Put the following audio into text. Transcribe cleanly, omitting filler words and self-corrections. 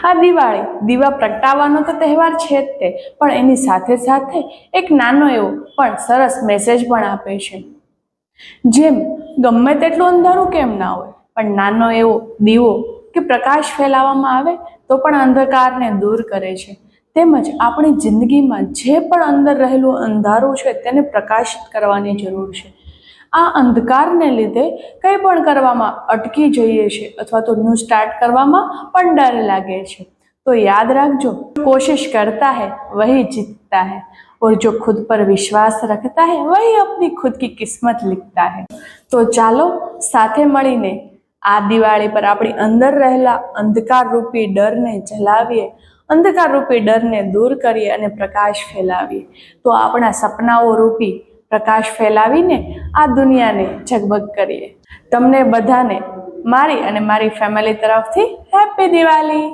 આ દિવાળી દીવા પ્રગટાવવાનો તો તહેવાર છે જ તે, પણ એની સાથે સાથે એક નાનો એવો પણ સરસ મેસેજ પણ આપે છે। જેમ ગમે તેટલું અંધારું કેમ ના હોય, પણ નાનો એવો દીવો કે પ્રકાશ ફેલાવવામાં આવે તો પણ અંધકારને દૂર કરે છે। તેમજ આપણી જિંદગીમાં જે પણ અંદર રહેલું અંધારું છે તેને પ્રકાશિત કરવાની જરૂર છે। આ અંધકારને લીધે કંઈ પણ કરવામાં અટકી જઈએ છીએ અથવા તો ન્યૂ સ્ટાર્ટ કરવામાં પણ ડર લાગે છે। तो याद रखो, कोशिश करता है वही जीतता है, और जो खुद पर विश्वास रखता है वही अपनी खुद की किस्मत लिखता है। तो ચાલો સાથે મળીને આ દિવાળી પર આપણી અંદર રહેલા અંધકાર રૂપી ડરને જલાવીએ, અંધકાર રૂપી ડરને દૂર કરીએ અને પ્રકાશ ફેલાવીએ। તો આપણા સપનાઓ રૂપી પ્રકાશ ફેલાવીને આ દુનિયાને ઝગમગ કરીએ। તમને બધાને મારી અને મારી ફેમિલી તરફથી હેપી દિવાળી।